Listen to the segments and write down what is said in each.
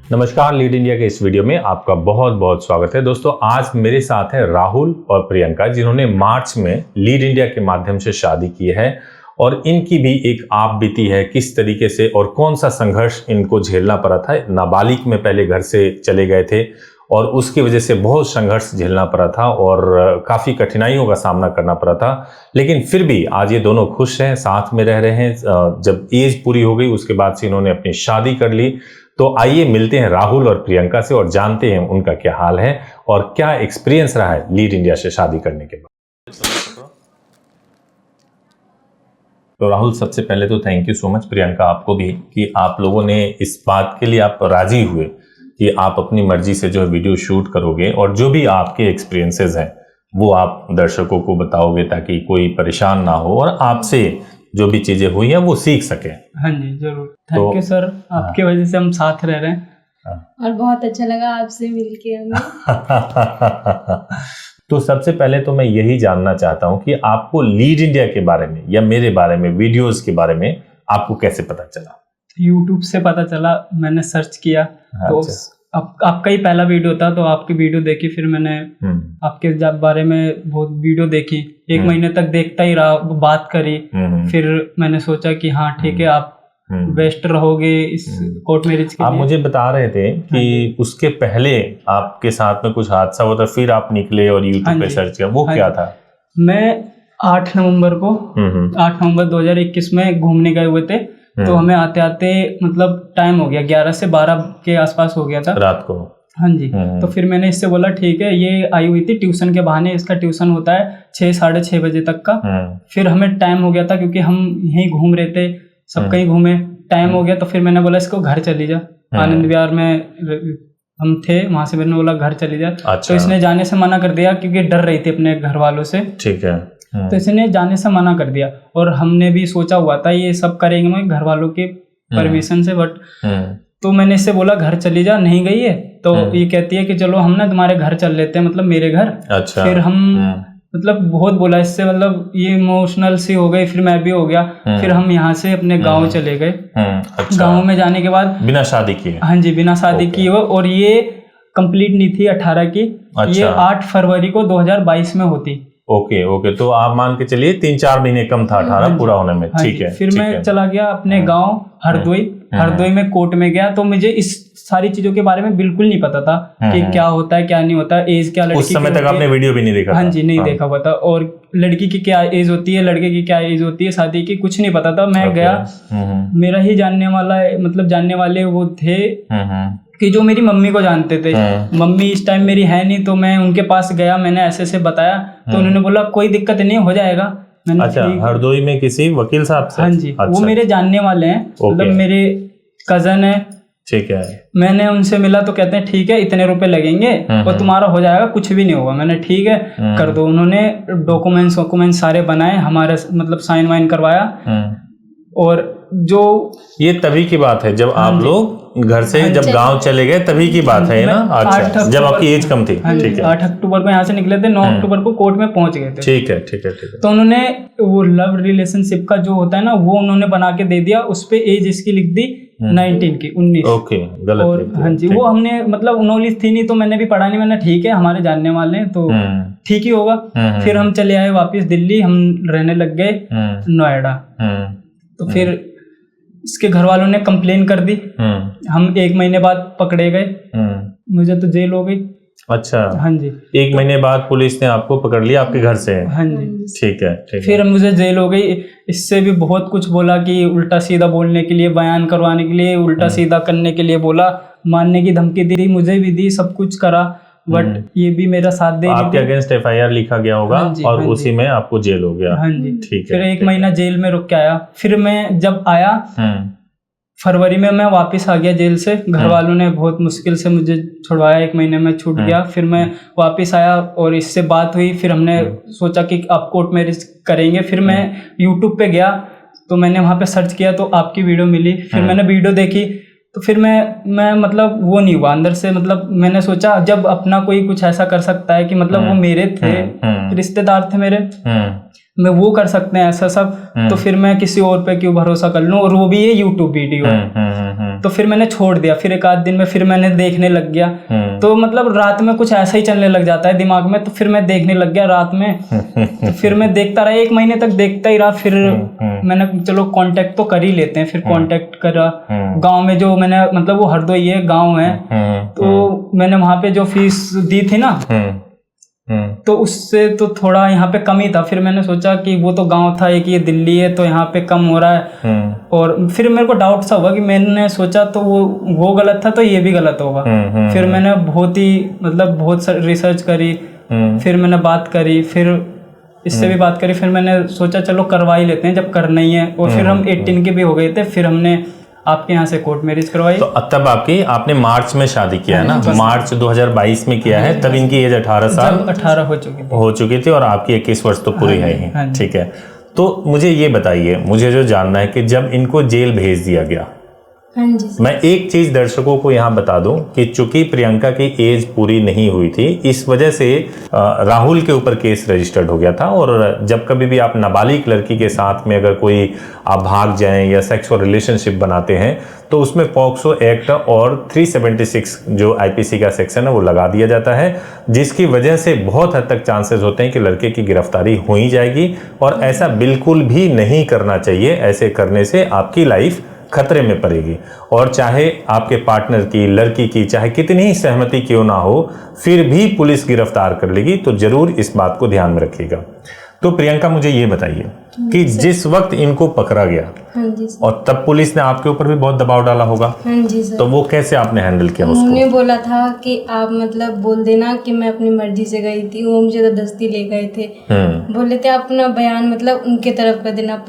नमस्कार, lead India के इस वीडियो में आपका बहुत बहुत स्वागत है। दोस्तों, आज मेरे साथ है राहुल और प्रियंका, जिन्होंने मार्च में लीड इंडिया के माध्यम से शादी की है और इनकी भी एक आप बीती है, किस तरीके से और कौन सा संघर्ष इनको झेलना पड़ा था। नाबालिग में पहले घर से चले गए थे और उसकी वजह से बहुत संघर्ष झेलना पड़ा था और काफ़ी कठिनाइयों का सामना करना पड़ा था, लेकिन फिर भी आज ये दोनों खुश हैं, साथ में रह रहे हैं। जब एज पूरी हो गई उसके बाद से इन्होंने अपनी शादी कर ली। तो आइए मिलते हैं राहुल और प्रियंका से और जानते हैं उनका क्या हाल है और क्या एक्सपीरियंस रहा है लीड इंडिया से शादी करने के बाद। तो राहुल, सबसे पहले तो thank you so much, Priyanka आपको भी, कि आप लोगों ने इस बात के लिए आप राजी हुए कि आप अपनी मर्जी से जो है वीडियो शूट करोगे और जो भी आपके एक्सपीरियंसेस हैं वो आप दर्शकों को बताओगे ताकि कोई परेशान ना हो और आपसे जो भी चीजें हुई हैं वो सीख सके। हाँ जी, जरूर। थैंक यू सर, आपके वजह से हम साथ रह रहे हैं और बहुत अच्छा लगा आपसे मिलके हमें। तो सबसे पहले तो मैं यही जानना चाहता हूँ कि आपको लीड इंडिया के बारे में या मेरे बारे में, वीडियोस के बारे में आपको कैसे पता चला? यूट्यूब से पता चला, मैंने सर्च किया। तो आपका ही पहला वीडियो था, तो आपकी वीडियो देखी, फिर मैंने आपके बारे में बहुत वीडियो देखी। एक महीने तक देखता ही रहा, बात करी। फिर मैंने सोचा कि हाँ ठीक है, आप बेस्ट रहोगे इस कोर्ट मैरिज के लिए। आप मुझे बता रहे थे कि उसके पहले आपके साथ में कुछ हादसा हुआ था, फिर आप निकले और यूट्यूब पे सर्च किया, वो क्या था? मैं 8 नवंबर 2021 में घूमने गए हुए थे। तो हमें आते आते मतलब टाइम हो गया, 11 से 12 के आसपास हो गया था रात को। हाँ जी। तो फिर मैंने इससे बोला ठीक है, ये आई हुई थी ट्यूशन के बहाने, इसका ट्यूशन होता है 6 साढ़े 6 बजे तक का। फिर हमें टाइम हो गया था क्योंकि हम यहीं घूम रहे थे, सब कहीं घूमे, टाइम हो गया। तो फिर मैंने बोला इसको घर चली जा, आनंद विहार में हम थे, वहां से मैंने बोला घर चली जा। तो इसने जाने से मना कर दिया क्योंकि डर रही थी अपने घर वालों से। ठीक है। तो इसने जाने से मना कर दिया और हमने भी सोचा हुआ था ये सब करेंगे मैं घर वालों के परमिशन से, बट तो मैंने इससे बोला घर चली जा, नहीं गई है। तो ये कहती है कि चलो हम ना तुम्हारे घर चल लेते हैं, मतलब मेरे घर। अच्छा। फिर हम मतलब बहुत बोला इससे, मतलब ये इमोशनल सी हो गई, फिर मैं भी हो गया। फिर हम यहाँ से अपने गाँव चले गए। अच्छा। गाँव में जाने के बाद बिना शादी किए? हाँ जी, बिना शादी किए। और ये कंप्लीट नहीं थी 18 की। ये 8 फरवरी को 2022 में होती। ओके, तो आप मान के चलिए 3-4 महीने कम था 18 पूरा होने में। ठीक है। फिर मैं चला गया अपने गांव हरदोई में कोर्ट में गया। तो मुझे इस सारी चीजों के बारे में बिल्कुल नहीं पता था कि क्या होता है क्या नहीं होता, एज क्या लड़की। उस समय तक आपने वीडियो भी नहीं देखा? हाँ जी, नहीं देखा हुआ था। और लड़की की क्या एज होती है, लड़के की क्या एज होती है शादी की, कुछ नहीं पता था। मैं गया, मेरा ही जानने वाले वो थे कि जो मेरी मम्मी को जानते थे। मम्मी इस टाइम मेरी है नहीं, तो मैं उनके पास गया, मैंने ऐसे बताया। तो उन्होंने बोला कोई दिक्कत नहीं, हो जाएगा। अच्छा, हरदोई में किसी वकील साहब से? हाँ जी। अच्छा। वो मेरे जानने वाले हैं, मतलब मेरे कजन है। ठीक है। मैंने उनसे मिला तो कहते हैं ठीक है, इतने रुपए लगेंगे और तुम्हारा हो जाएगा, कुछ भी नहीं होगा। मैंने ठीक है कर दो। उन्होंने डॉक्यूमेंट्स सारे बनाए, हमारे मतलब साइन वाइन करवाया। और जो ये तभी की बात है जब आप लोग घर से जब गांव चले गए, तभी की बात है ना? अच्छा, जब आपकी एज कम थी। ठीक है। 8 अक्टूबर को यहाँ से निकले थे, 9 अक्टूबर को कोर्ट में पहुंच गए थे। ठीक है। तो उन्होंने वो लव रिलेशनशिप का जो होता है ना, वो उन्होंने बना के दे दिया। उस पे एज इसकी लिख दी 19 की, 19। ओके, गलत। और हाँ जी, वो हमने मतलब नॉलेज थी नहीं, तो मैंने भी पढ़ा नहीं। मैंने ठीक है, हमारे जानने वाले हैं तो ठीक ही होगा। फिर हम चले आए वापिस दिल्ली, हम रहने लग गए नोएडा। तो फिर इसके घर वालों ने कंप्लेन कर दी। हम 1 महीने बाद पकड़े गए, मुझे तो जेल हो गई। अच्छा। हाँ जी। 1 महीने बाद पुलिस ने आपको पकड़ लिया आपके घर से? हाँ जी। ठीक है। फिर मुझे जेल हो गई। इससे भी बहुत कुछ बोला कि उल्टा सीधा बोलने के लिए, बयान करवाने के लिए, उल्टा सीधा करने के लिए बोला, मारने की धमकी दी, मुझे भी दी, सब कुछ करा, बट ये भी मेरा साथ दे। आपके अगेंस्ट FIR लिखा गया होगा। हाँ जी, और उसी में आपको जेल हो गया। हाँ जी। ठीक है। फिर 1 महीना जेल में रुक के आया। फिर मैं जब आया फरवरी में, मैं वापस आ गया जेल से। घर वालों ने बहुत मुश्किल से मुझे छुड़वाया, 1 महीने में छूट गया। फिर मैं वापस आया और इससे बात हुई। फिर हमने सोचा कि आप कोर्ट मैरिज करेंगे। फिर मैं यूट्यूब पे गया, तो मैंने वहाँ पे सर्च किया तो आपकी वीडियो मिली। फिर मैंने वीडियो देखी, तो फिर मैं मतलब वो नहीं हुआ अंदर से। मतलब मैंने सोचा जब अपना कोई कुछ ऐसा कर सकता है कि मतलब वो मेरे थे, रिश्तेदार थे मेरे, मैं वो कर सकते हैं ऐसा सब, तो फिर मैं किसी और पे क्यों भरोसा कर लूं, और वो भी ये यूट्यूब वीडियो। तो फिर मैंने छोड़ दिया। फिर एक आध दिन में फिर मैंने देखने लग गया। तो मतलब रात में कुछ ऐसा ही चलने लग जाता है दिमाग में, तो फिर मैं देखने लग गया रात में। तो फिर मैं देखता रहा, 1 महीने तक देखता ही रहा। फिर मैंने चलो कांटेक्ट तो कर ही लेते हैं, फिर कांटेक्ट करा। गांव में जो मैंने मतलब वो हरदोई है गांव है, तो मैंने वहां पे जो फीस दी थी ना, तो उससे तो थोड़ा यहाँ पे कम ही था। फिर मैंने सोचा कि वो तो गांव था एक, ये दिल्ली है, तो यहाँ पे कम हो रहा है। और फिर मेरे को डाउट सा हुआ कि मैंने सोचा तो वो गलत था, तो ये भी गलत होगा। फिर मैंने बहुत रिसर्च करी, फिर मैंने बात करी, फिर इससे भी बात करी। फिर मैंने सोचा चलो करवा ही लेते हैं जब करना ही है। और फिर हम 18 के भी हो गए थे, फिर हमने आपके यहाँ से कोर्ट मैरिज करवाई। तो तब आपने मार्च में शादी किया है ना? मार्च 2022 में किया है। तब इनकी एज 18 साल 18 हो चुकी थी और आपकी 21 वर्ष तो पूरी है ही। ठीक है, तो मुझे ये बताइए, मुझे जो जानना है कि जब इनको जेल भेज दिया गया, मैं एक चीज दर्शकों को यहाँ बता दूं कि चूंकि प्रियंका की एज पूरी नहीं हुई थी, इस वजह से राहुल के ऊपर केस रजिस्टर्ड हो गया था। और जब कभी भी आप नाबालिग लड़की के साथ में अगर कोई आप भाग जाएं या सेक्सुअल रिलेशनशिप बनाते हैं, तो उसमें पॉक्सो एक्ट और 376 जो आईपीसी का सेक्शन है वो लगा दिया जाता है, जिसकी वजह से बहुत हद तक चांसेस होते हैं कि लड़के की गिरफ्तारी हो ही जाएगी। और ऐसा बिल्कुल भी नहीं करना चाहिए। ऐसे करने से आपकी लाइफ खतरे में पड़ेगी। और चाहे आपके पार्टनर की, लड़की की चाहे कितनी ही सहमति क्यों ना हो, फिर भी पुलिस गिरफ्तार कर लेगी। तो जरूर इस बात को ध्यान में रखिएगा। तो प्रियंका मुझे ये बताइए कि जिस वक्त इनको पकड़ा गया, और तब पुलिस ने आपके ऊपर भी बहुत दबाव डाला होगा, तो वो कैसे आपने हैंडल किया उसको? उन्होंने बोला था कि आप मतलब बोल देना कि मैं अपनी मर्जी से गई थी, वो मुझे जबरदस्ती ले गए थे। बोले थे आप अपना बयान मतलब उनके तरफ कर देना,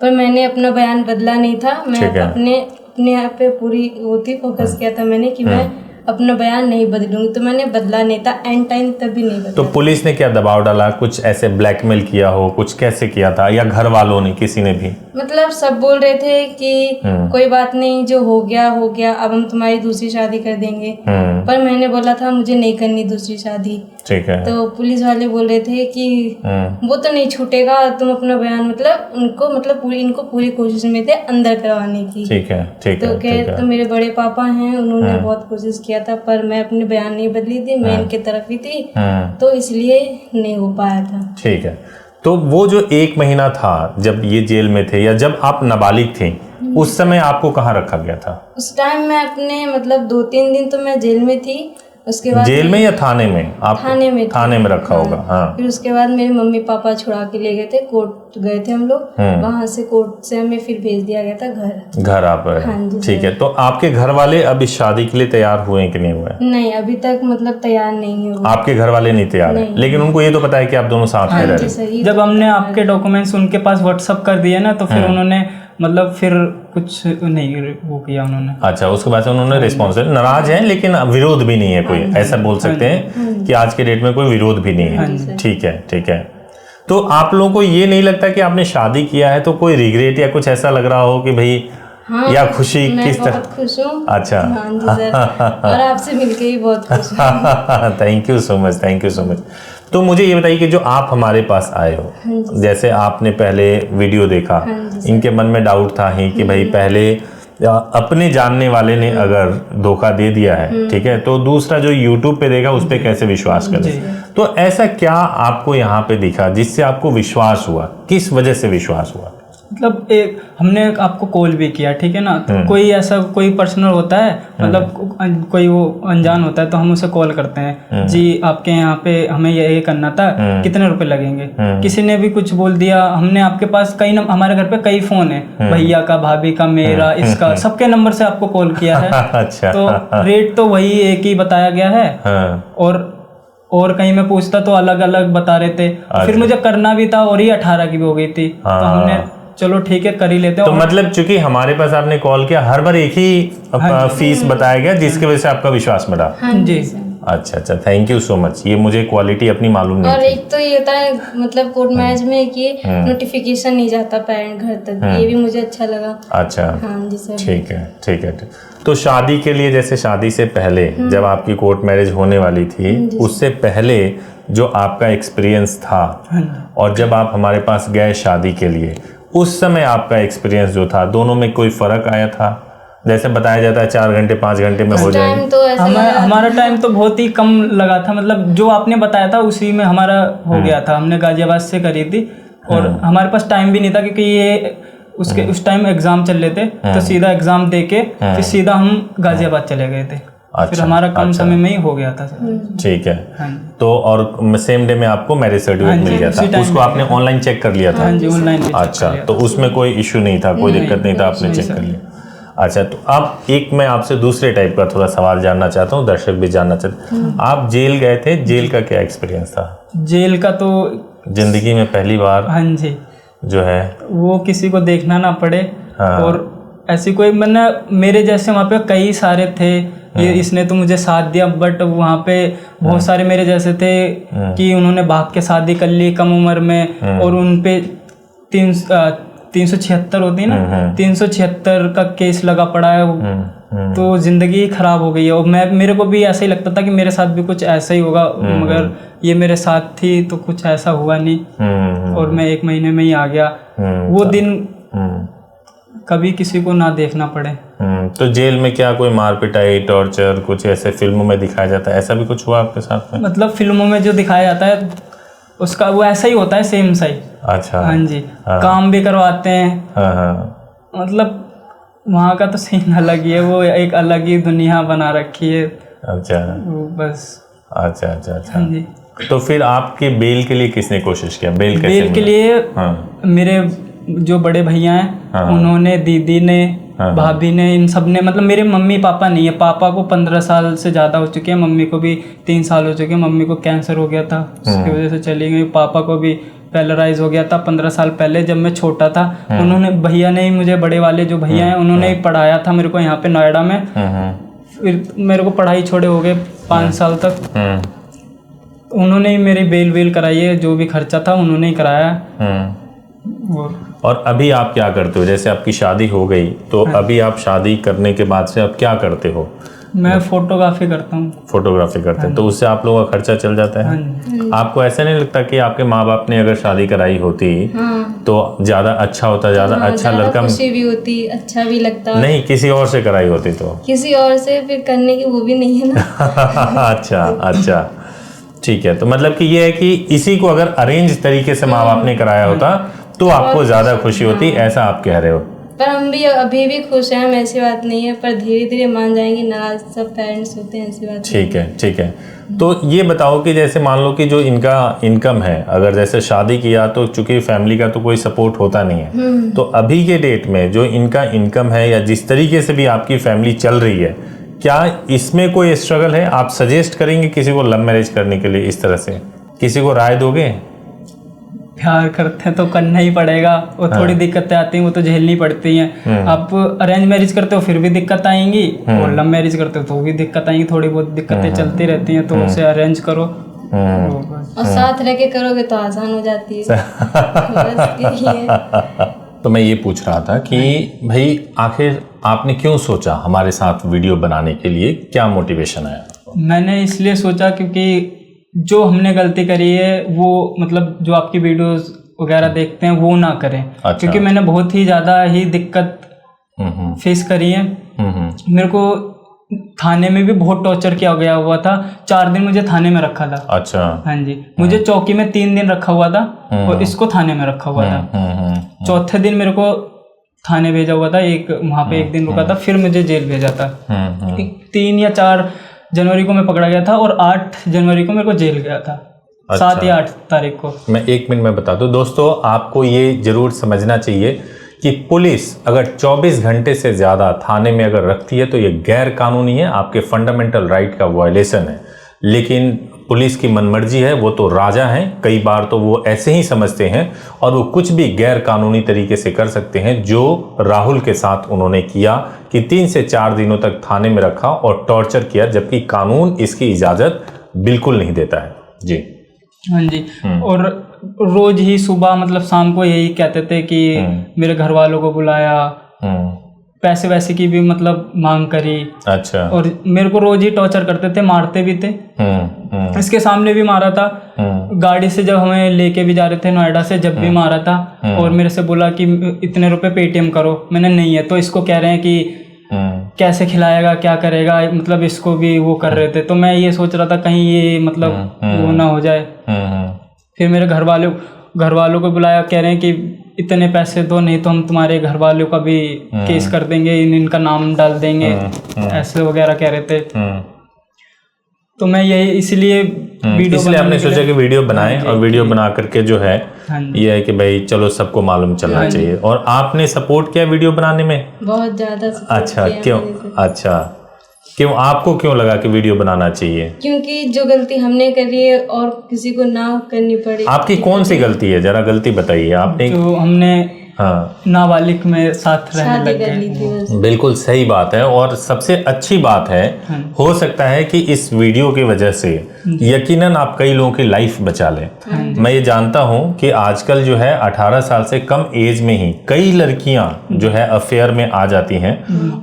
पर मैंने अपना बयान बदला नहीं था। मैं अपने आप पे पूरी फोकस किया था मैंने कि मैं अपना बयान नहीं बदलूंगी, तो मैंने बदला नहीं था। एंड टाइम तभी नहीं बदला। तो पुलिस ने क्या दबाव डाला? कुछ ऐसे ब्लैकमेल किया हो, कुछ कैसे किया था, या घर वालों ने, किसी ने भी? मतलब सब बोल रहे थे कि कोई बात नहीं, जो हो गया हो गया, अब हम तुम्हारी दूसरी शादी कर देंगे। पर मैंने बोला था मुझे नहीं करनी दूसरी शादी। ठीक है। तो पुलिस वाले बोल रहे थे कि वो तो नहीं छूटेगा, तुम अपना बयान मतलब इनको पूरी कोशिश में थे अंदर करवाने की। ठीक है, ठीक है। तो मेरे बड़े पापा हैं, उन्होंने बहुत कोशिश किया था, पर मैं अपने बयान नहीं बदली थी, मैं इनके तरफ ही थी, तो इसलिए नहीं हो पाया था। ठीक है। तो वो जो 1 महीना था जब ये जेल में थे, या जब आप नाबालिग थी, उस समय आपको कहाँ रखा गया था? उस टाइम मैं अपने मतलब 2-3 दिन तो मैं जेल में थी। उसके बाद जेल में या थाने में? आप थाने में रखा होगा। हाँ। फिर उसके बाद मेरे मम्मी पापा छुड़ा के ले गए थे, कोर्ट गए थे हम लोग, वहां से कोर्ट से हमें फिर भेज दिया गया था घर आप। हाँ, ठीक है। तो आपके घर वाले अब इस शादी के लिए तैयार हुए कि नहीं हुए? नहीं, अभी तक मतलब तैयार नहीं हुए। आपके घर वाले नहीं तैयार है, लेकिन उनको ये तो पता है कि आप दोनों साथ में रह रहे हैं। जब हमने आपके डॉक्यूमेंट्स उनके पास व्हाट्सएप कर दिए ना, तो फिर उन्होंने मतलब फिर कुछ नहीं वो किया उन्होंने। अच्छा, उसके बाद से उन्होंने रिस्पॉन्स, नाराज हैं लेकिन विरोध भी नहीं है कोई, ऐसा बोल सकते हैं कि आज के डेट में कोई विरोध भी नहीं है। ठीक है, ठीक है। तो आप लोगों को ये नहीं लगता कि आपने शादी किया है तो कोई रिग्रेट या कुछ ऐसा लग रहा हो कि भाई, या खुशी किस तरह? बहुत खुश हूँ। अच्छा। हाँ जी सर, और आपसे मिलके भी बहुत खुश हूँ। Thank you so much, thank you so much. तो मुझे ये बताइए कि जो आप हमारे पास आए हो, जैसे आपने पहले वीडियो देखा, इनके मन में डाउट था ही कि भाई पहले अपने जानने वाले ने अगर धोखा दे दिया है, ठीक है, तो दूसरा जो यूट्यूब पे देगा उस पर कैसे विश्वास करें? तो ऐसा क्या आपको यहाँ पे दिखा जिससे आपको विश्वास हुआ? किस वजह से विश्वास हुआ? मतलब हमने आपको कॉल भी किया, ठीक है ना, तो कोई ऐसा कोई पर्सनल होता है, मतलब कोई वो अनजान होता है, तो हम उसे कॉल करते हैं, जी आपके यहाँ पे हमें ये करना था, कितने रुपए लगेंगे? किसी ने भी कुछ बोल दिया, हमने आपके पास हमारे घर पे कई फोन है, भैया का, भाभी का, मेरा, इसका, सबके नंबर से आपको कॉल किया है। अच्छा। तो रेट तो वही एक ही बताया गया है, और कहीं मैं पूछता तो अलग अलग बता रहे थे। फिर मुझे करना भी था और ये 18 की भी हो गई थी, तो हमने चलो ठीक है कर ही लेते हैं। तो मतलब चूंकि हमारे पास आपने कॉल किया, हर बार एक ही फीस बताया गया, जिसकी वजह से आपका विश्वास बढ़ा। जी। अच्छा अच्छा, थैंक यू सो मच। ये मुझे क्वालिटी अपनी मालूम नहीं और एक तो ये होता है मतलब कोर्ट मैरिज में कि नोटिफिकेशन नहीं जाता पेरेंट घर तक, ये भी मुझे अच्छा लगा। अच्छा। हाँ जी सर। ठीक है, ठीक है। तो शादी के लिए, जैसे शादी से पहले जब आपकी कोर्ट मैरिज होने वाली थी, उससे पहले जो आपका एक्सपीरियंस था, और जब आप हमारे पास गए शादी के लिए, उस समय आपका एक्सपीरियंस जो था, दोनों में कोई फर्क आया था? जैसे बताया जाता है 4 घंटे 5 घंटे में हो जाएगी। तो ऐसा हमारा टाइम तो बहुत ही कम लगा था, मतलब जो आपने बताया था उसी में हमारा हो गया था। हमने गाजियाबाद से करी थी और हमारे पास टाइम भी नहीं था क्योंकि ये उस टाइम एग्जाम चल रहे थे, तो सीधा एग्जाम दे के फिर सीधा हम गाजियाबाद चले गए थे। फिर हमारा कम समय में ही हो गया था। ठीक है। तो और सेम डे में आपको मैरिज सर्टिफिकेट मिल गया था, उसको आपने ऑनलाइन चेक कर लिया था? हाँ जी, ऑनलाइन। अच्छा, तो उसमें कोई इशू नहीं था, कोई दिक्कत नहीं था, आपने चेक कर लिया। अच्छा, तो अब एक मैं आपसे दूसरे टाइप का थोड़ा सवाल जानना चाहता हूँ, दर्शक भी जानना चाहते हैं। आप जेल गए थे, जेल का क्या एक्सपीरियंस था? जेल का तो जिंदगी में पहली बार, हाँ जी, जो है वो किसी को देखना ना पड़े। और ऐसी कोई मेरे जैसे वहाँ पे कई सारे थे, ये इसने तो मुझे साथ दिया, बट वहाँ पे बहुत सारे मेरे जैसे थे कि उन्होंने भाग के शादी कर ली कम उम्र में, और उन पे 376 होती है ना, 376 का केस लगा पड़ा है। तो जिंदगी खराब हो गई है। और मेरे को भी ऐसा ही लगता था कि मेरे साथ भी कुछ ऐसा ही होगा, मगर ये मेरे साथ थी तो कुछ ऐसा हुआ नहीं, और मैं 1 महीने में ही आ गया। वो दिन कभी किसी को ना देखना पड़े। तो जेल में क्या कोई मार पिटाई, टॉर्चर, कुछ ऐसे फिल्मों में दिखाया जाता है, ऐसा भी कुछ हुआ आपके साथ में? मतलब फिल्मों में जो दिखाया जाता है उसका वो ऐसा ही होता है, सेम सही। अच्छा। हाँ जी। काम भी करवाते हैं। मतलब वहाँ का तो सीन अलग ही है, वो एक अलग ही दुनिया बना रखी है। अच्छा, बस। अच्छा अच्छा अच्छा। हाँ जी। तो फिर आपके बेल के लिए किसने कोशिश किया? बेल कैसे बेल के लिए मेरे जो बड़े भैया हैं, उन्होंने, दीदी ने, भाभी ने, इन सब ने, मतलब मेरे मम्मी पापा नहीं है। पापा को 15 साल से ज़्यादा हो चुके हैं, मम्मी को भी 3 साल हो चुके हैं। मम्मी को कैंसर हो गया था, उसकी वजह से चली गई। पापा को भी पैरालाइज हो गया था 15 साल पहले, जब मैं छोटा था। उन्होंने, भैया ने ही मुझे, बड़े वाले जो भैया हैं, उन्होंने ही पढ़ाया था मेरे को यहाँ पे नोएडा में। फिर मेरे को पढ़ाई छोड़े हो गए 5 साल तक। उन्होंने ही मेरी बेल वेल कराई है, जो भी खर्चा था उन्होंने ही कराया। और अभी आप क्या करते हो? जैसे आपकी शादी हो गई, तो अभी आप शादी करने के बाद से आप क्या करते हो? मैं फोटोग्राफी करता हूँ। फोटोग्राफी करते हैं, तो उससे आप लोगों का खर्चा चल जाता है। आपको ऐसा नहीं लगता कि आपके माँ बाप ने अगर शादी कराई होती तो ज्यादा अच्छा होता, ज्यादा अच्छा लड़का, खुशी भी होती, अच्छा भी लगता? नहीं, किसी और से कराई होती तो? किसी और से फिर करने की वो भी नहीं है ना। अच्छा अच्छा, ठीक है। तो मतलब कि ये है कि इसी को अगर अरेंज तरीके से माँ बाप ने कराया होता तो आपको ज्यादा खुशी होती, ऐसा आप कह रहे हो? पर हम भी अभी भी खुश हैं, ऐसी बात नहीं है, पर धीरे धीरे मान जाएंगे। नाराज सब पेरेंट्स होते हैं, ऐसी बात। ठीक है ठीक है। तो ये बताओ कि जैसे मान लो कि जो इनका इनकम है, अगर जैसे शादी किया तो चूंकि फैमिली का तो कोई सपोर्ट होता नहीं है, तो अभी के डेट में जो इनका इनकम है, या जिस तरीके से भी आपकी फैमिली चल रही है, क्या इसमें कोई स्ट्रगल है? आप सजेस्ट करेंगे किसी को लव मैरिज करने के लिए? इस तरह से किसी को राय दोगे? प्यार करते हैं तो करना ही पड़ेगा, और थोड़ी दिक्कतें आती हैं वो तो झेलनी पड़ती हैं। आप अरेंज मैरिज करते हो फिर भी दिक्कत आएंगी, और लव मैरिज करते हो तो भी दिक्कत आएंगी, थोड़ी बहुत दिक्कतें चलती रहती हैं, तो उसे अरेंज करो। और साथ रह के करोगे तो आसान हो जाती है। तो मैं ये पूछ रहा था कि भाई आखिर आपने क्यों सोचा हमारे साथ वीडियो बनाने के लिए? क्या मोटिवेशन आया? मैंने इसलिए सोचा क्योंकि जो हमने गलती करी है वो, मतलब जो आपकी वीडियोस वगैरह देखते हैं वो ना करें। अच्छा। क्योंकि मैंने बहुत ही ज़्यादा ही दिक्कत फेस करी है। मेरे को थाने में भी बहुत टॉर्चर किया गया हुआ था। 4 दिन मुझे थाने में रखा था। अच्छा। हाँ जी, मुझे चौकी में 3 दिन रखा हुआ था, और इसको थाने में रखा हुआ था। चौथे दिन मेरे को थाने भेजा हुआ था, वहाँ पे 1 दिन रुका था, फिर मुझे जेल भेजा था। 3 या 4 जनवरी को मैं पकड़ा गया था, और 8 जनवरी को मेरे को जेल गया था। अच्छा। 7 या 8 तारीख को। मैं 1 मिनट में बता दूं दोस्तों, आपको ये जरूर समझना चाहिए कि पुलिस अगर 24 घंटे से ज़्यादा थाने में अगर रखती है तो ये गैर कानूनी है, आपके फंडामेंटल राइट का वायलेशन है। लेकिन पुलिस की मनमर्जी है, वो तो राजा हैं, कई बार तो वो ऐसे ही समझते हैं और वो कुछ भी गैर कानूनी तरीके से कर सकते हैं, जो राहुल के साथ उन्होंने किया कि 3 से 4 दिनों तक थाने में रखा और टॉर्चर किया, जबकि कानून इसकी इजाज़त बिल्कुल नहीं देता है। जी हाँ जी। और रोज ही सुबह मतलब शाम को यही कहते थे कि मेरे घर वालों को बुलाया, पैसे वैसे की भी मतलब मांग करी। अच्छा। और मेरे को रोज ही टॉर्चर करते थे, मारते भी थे। इसके सामने भी मारा था, गाड़ी से जब हमें लेके भी जा रहे थे नोएडा से, जब भी मारा था। और मेरे से बोला कि इतने रुपए पेटीएम करो, मैंने नहीं है, तो इसको कह रहे हैं कि कैसे खिलाएगा, क्या करेगा, मतलब इसको भी वो कर रहे थे। तो मैं ये सोच रहा था कहीं ये मतलब वो ना हो जाए। फिर मेरे घर वालों को बुलाया, कह रहे हैं कि इतने पैसे दो, नहीं तो हम तुम्हारे घर वालों का भी केस कर देंगे, इनका नाम डाल देंगे, ऐसे वगैरह कह रहे थे। तो मैं यही इसलिए आपने सोचा कि वीडियो बनाएं, और वीडियो बना करके जो है ये है कि भाई चलो सबको मालूम चलना चाहिए। और आपने सपोर्ट किया वीडियो बनाने में? बहुत ज्यादा। अच्छा, क्यों? अच्छा, क्यों, आपको क्यों लगा कि वीडियो बनाना चाहिए? क्योंकि जो गलती हमने करी है और किसी को ना करनी पड़े। आपकी कौन सी गलती है, जरा गलती बताइए आपने। जो हमने नाबालिग में साथ रहने लग गए। बिल्कुल सही बात है, और सबसे अच्छी बात है, हो सकता है कि इस वीडियो की वजह से यकीनन आप कई लोगों की लाइफ बचा लें। मैं ये जानता हूं कि आजकल जो है 18 साल से कम एज में ही कई लड़कियां जो है अफेयर में आ जाती हैं,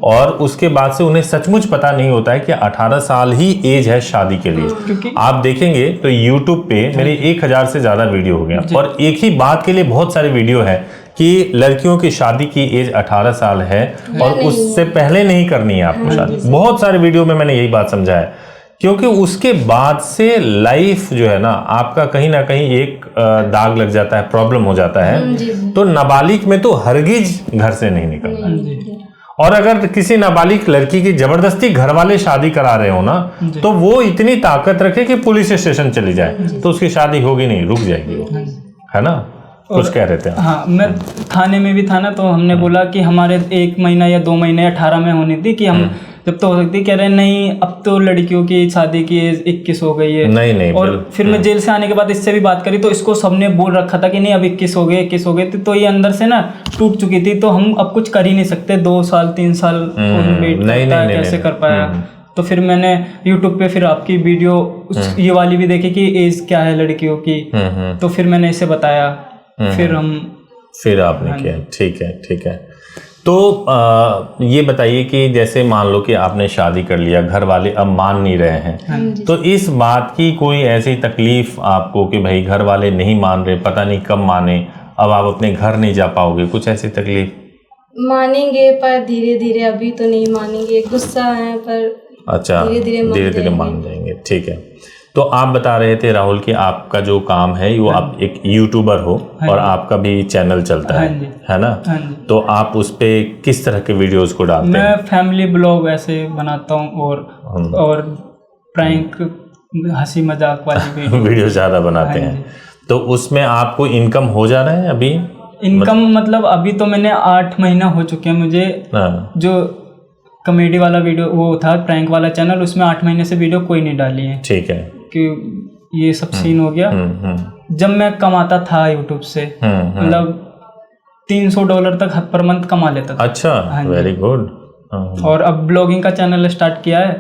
और उसके बाद से उन्हें सचमुच पता नहीं होता है कि 18 साल ही एज है शादी के लिए। आप देखेंगे तो यूट्यूब पे मेरे 1000 से ज्यादा वीडियो हो गया, और एक ही बात के लिए बहुत सारे वीडियो है कि लड़कियों की शादी की एज 18 साल है और उससे पहले नहीं करनी है आपको शादी। बहुत सारे वीडियो में मैंने यही बात समझा है, क्योंकि उसके बाद से लाइफ जो है ना आपका कहीं ना कहीं एक दाग लग जाता है, प्रॉब्लम हो जाता है। तो नाबालिग में तो हरगिज घर से नहीं निकलना। और अगर किसी नाबालिग लड़की की जबरदस्ती घर वाले शादी करा रहे हो ना, तो वो इतनी ताकत रखे कि पुलिस स्टेशन चली जाए, तो उसकी शादी होगी नहीं, रुक जाएगी वो, है ना। कुछ कह रहे थे? हाँ, मैं थाने में भी था ना, तो हमने बोला कि हमारे 1 महीना या 2 महीने 18 में होनी थी, कि हम जब तो हो सकती, कह रहे नहीं अब तो लड़कियों की शादी की एज 21 हो गई है। नहीं और फिर मैं जेल से आने के बाद इससे भी बात करी, तो इसको सबने बोल रखा था कि नहीं अब 21 हो गए, तो ये अंदर से ना टूट चुकी थी। तो हम अब कुछ कर ही नहीं सकते, 2 साल 3 साल वेट करता है, कैसे कर पाया। तो फिर मैंने YouTube पे फिर आपकी वीडियो ये वाली भी देखी कि एज क्या है लड़कियों की, तो फिर मैंने इसे बताया, फिर आपने किया। ठीक है। तो ये बताइए कि जैसे मान लो कि आपने शादी कर लिया, घर वाले अब मान नहीं रहे हैं, तो इस बात की कोई ऐसी तकलीफ आपको कि भाई घर वाले नहीं मान रहे, पता नहीं कब माने, अब आप अपने घर नहीं जा पाओगे, कुछ ऐसी तकलीफ? मानेंगे पर धीरे धीरे, अभी तो नहीं मानेंगे, गुस्सा है पर अच्छा धीरे धीरे मान जाएंगे। ठीक है। तो आप बता रहे थे राहुल कि आपका जो काम है वो आप एक यूट्यूबर हो, और आपका भी चैनल चलता है ना। तो आप उस पे किस तरह के वीडियोस को डालते हैं? मैं फैमिली ब्लॉग ऐसे बनाता हूँ, और प्रैंक, हंसी मजाक वाली वीडियो ज़्यादा बनाते हैं। तो उसमें आपको इनकम हो जा रहा है अभी? इनकम मतलब अभी तो मैंने 8 महीना हो चुके हैं मुझे। जो कॉमेडी वाला वीडियो वो था, प्रैंक वाला चैनल, उसमें 8 महीने से वीडियो कोई नहीं डाली है। ठीक है। कि ये सब सीन हो गया। जब मैं कमाता था यूट्यूब से, मतलब $300 तक पर मंथ कमा लेता था। अच्छा, वेरी गुड। और अब ब्लॉगिंग का चैनल स्टार्ट किया है,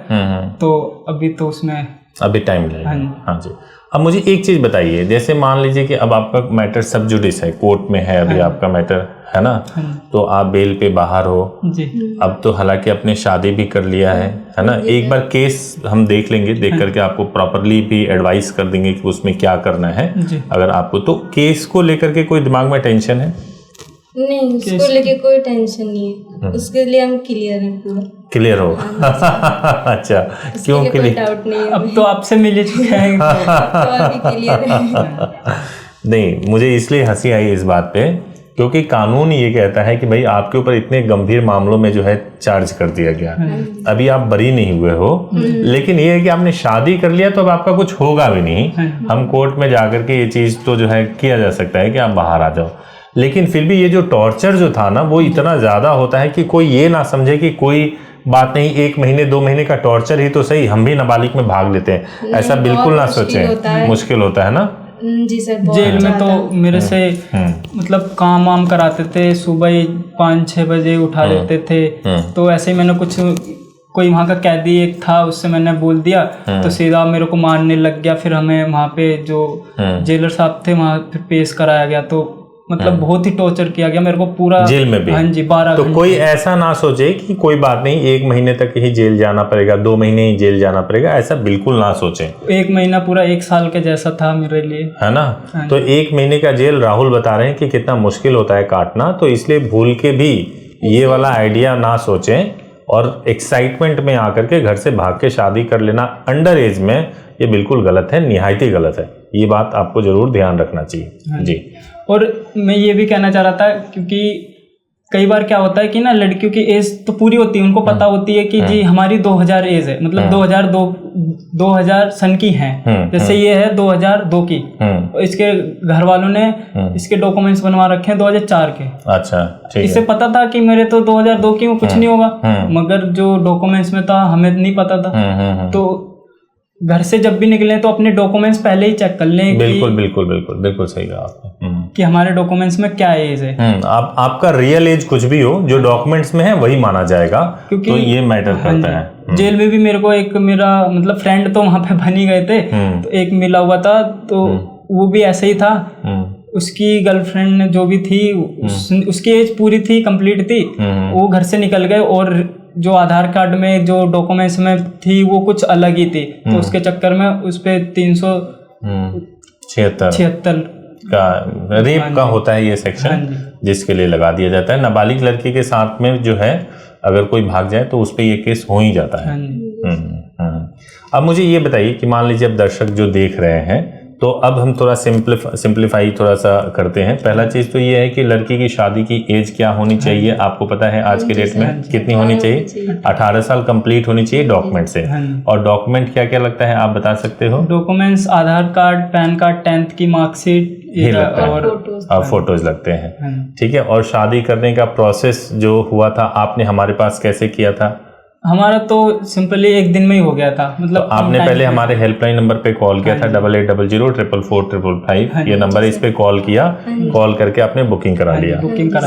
तो अभी तो उसमें अभी टाइम लगेगा। हाँ जी। अब मुझे एक चीज बताइए, जैसे मान लीजिए कि अब आपका मैटर सब जुडिस है, कोर्ट में है अभी आपका मैटर, है ना, तो आप बेल पे बाहर हो जी। अब तो हालांकि आपने शादी भी कर लिया है ना। एक बार केस हम देख लेंगे, देख करके आपको प्रॉपरली भी एडवाइस कर देंगे कि उसमें क्या करना है। अगर आपको तो केस को लेकर के कोई दिमाग में टेंशन है? नहीं, उसको लेके कोई टेंशन नहीं है, उसके लिए हम क्लियर हैं, पूरा क्लियर हो। अच्छा, क्यों क्लियर? डाउट नहीं है, अब तो आपसे मिल चुके हैं, तो अभी क्लियर है। नहीं, मुझे इसलिए हंसी आई इस बात पे, क्योंकि कानून ये कहता है कि भाई आपके ऊपर इतने गंभीर मामलों में जो है चार्ज कर दिया गया, अभी आप बरी नहीं हुए हो, लेकिन ये है कि आपने शादी कर लिया तो अब आपका कुछ होगा भी नहीं। हम कोर्ट में जाकर के ये चीज तो जो है किया जा सकता है कि आप बाहर आ जाओ, लेकिन फिर भी ये जो टॉर्चर जो था ना वो इतना ज्यादा होता है कि कोई ये ना समझे कि कोई बात नहीं, 1 महीने 2 महीने का टॉर्चर ही तो सही, हम भी नाबालिग में भाग लेते हैं, ऐसा बिल्कुल ना सोचें। मुश्किल होता है ना जी सर। जेल में तो मेरे से मतलब काम वाम कराते थे, सुबह 5-6 बजे उठा लेते थे। तो ऐसे ही मैंने कोई वहाँ का कैदी एक था, उससे मैंने बोल दिया तो सीधा मेरे को मारने लग गया। फिर हमें वहाँ पे जो जेलर साहब थे वहाँ फिर पेश कराया गया, तो मतलब बहुत ही टॉर्चर किया गया मेरे को पूरा जेल में भी। हाँ जी, 12 तो कोई ऐसा ना सोचे कि कोई बात नहीं 1 महीने तक ही जेल जाना पड़ेगा, 2 महीने ही जेल जाना पड़ेगा, ऐसा बिल्कुल ना सोचें। 1 महीना पूरा 1 साल के जैसा था मेरे लिए, है ना। तो 1 महीने का जेल राहुल बता रहे हैं कि कितना मुश्किल होता है काटना, तो इसलिए भूल के भी ये वाला आइडिया ना सोचें। और एक्साइटमेंट में आकर के घर से भाग के शादी कर लेना अंडर एज में, ये बिल्कुल गलत है, निहायत ही गलत है। ये बात आपको जरूर ध्यान रखना चाहिए। जी। और मैं ये भी कहना चाह रहा था, क्योंकि कई बार क्या होता है कि ना लड़कियों की एज तो पूरी होती है, उनको पता होती है कि जी हमारी 2000 एज है, मतलब 2000 सन की हैं, जैसे ये है 2002 की, इसके घर वालों ने इसके डॉक्यूमेंट्स बनवा रखे हैं 2004 के। अच्छा, ठीक है। इससे पता था कि मेरे तो 2002 की कुछ नहीं होगा, मगर जो डॉक्यूमेंट्स में था हमें नहीं पता था। तो घर से जब भी निकले तो अपने डॉक्यूमेंट्स पहले ही चेक कर लें। बिल्कुल बिल्कुल बिल्कुल बिल्कुल सही कहा आपने कि हमारे डॉक्यूमेंट्स में क्या एज है। आपका रियल एज कुछ भी हो, जो डॉक्यूमेंट्स में है वही माना जाएगा, क्योंकि तो ये मैटर करता है। जेल में भी मेरे को एक मेरा मतलब फ्रेंड तो वहां पे बन ही गए थे, तो एक मिला हुआ था, तो वो भी ऐसे ही था। उसकी गर्लफ्रेंड जो भी थी उसकी एज पूरी थी, कंप्लीट थी, वो घर से निकल गए और जो आधार कार्ड में जो डॉक्यूमेंट्स में थी वो कुछ अलग ही थी, तो उसके चक्कर में उस पे 376 का रेप का होता है ये सेक्शन, जिसके लिए लगा दिया जाता है। नाबालिग लड़की के साथ में जो है अगर कोई भाग जाए तो उस पे ये केस हो ही जाता है। अब मुझे ये बताइए कि मान लीजिए अब दर्शक जो देख रहे हैं, तो अब हम थोड़ा सिंप्लीफाई थोड़ा सा करते हैं। पहला चीज तो ये है कि लड़की की शादी की एज क्या होनी चाहिए, आपको पता है आज के डेट में कितनी होनी चाहिए? 18 साल कंप्लीट होनी चाहिए डॉक्यूमेंट से। और डॉक्यूमेंट क्या क्या लगता है आप बता सकते हो? डॉक्यूमेंट्स आधार कार्ड, पैन कार्ड, 10th की मार्कशीट और फोटोज लगते हैं, ठीक है। और शादी करने का प्रोसेस जो हुआ था आपने हमारे पास कैसे किया था? हमारा तो सिंपली एक दिन में ही हो गया था, मतलब तो आपने पहले हमारे हेल्पलाइन नंबर पे कॉल किया था 8800444555, ये नंबर इस पे कॉल किया, कॉल करके आपने बुकिंग करा लिया।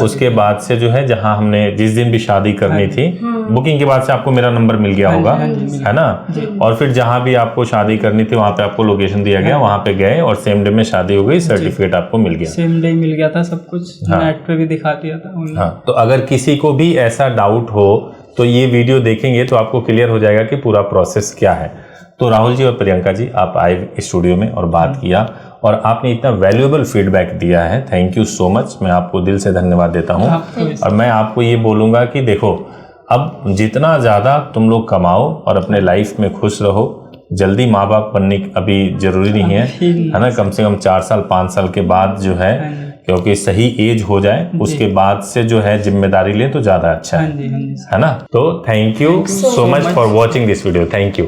उसके बाद से जो है जहां हमने जिस दिन भी शादी करनी थी, बुकिंग के बाद से आपको मेरा नंबर मिल गया होगा, है ना। और फिर जहां भी आपको शादी करनी थी वहां पे आपको लोकेशन दिया गया, वहां पे गए और सेम डे में शादी हो गई, सर्टिफिकेट आपको मिल गया, सेम डे मिल गया था, सब कुछ नेट पे भी दिखा दिया था। हाँ, तो अगर किसी को भी ऐसा डाउट हो तो ये वीडियो देखेंगे तो आपको क्लियर हो जाएगा कि पूरा प्रोसेस क्या है। तो राहुल जी और प्रियंका जी, आप आए स्टूडियो में और बात किया और आपने इतना वैल्यूएबल फीडबैक दिया है, थैंक यू सो मच। मैं आपको दिल से धन्यवाद देता हूँ। और मैं आपको ये बोलूँगा कि देखो, अब जितना ज़्यादा तुम लोग कमाओ और अपने लाइफ में खुश रहो, जल्दी माँ बाप बनने अभी जरूरी नहीं है ना। कम से कम 4 साल 5 साल के बाद जो है, क्योंकि सही एज हो जाए उसके बाद से जो है जिम्मेदारी ले तो ज़्यादा अच्छा है ना। तो thank you so much for watching this video, thank you.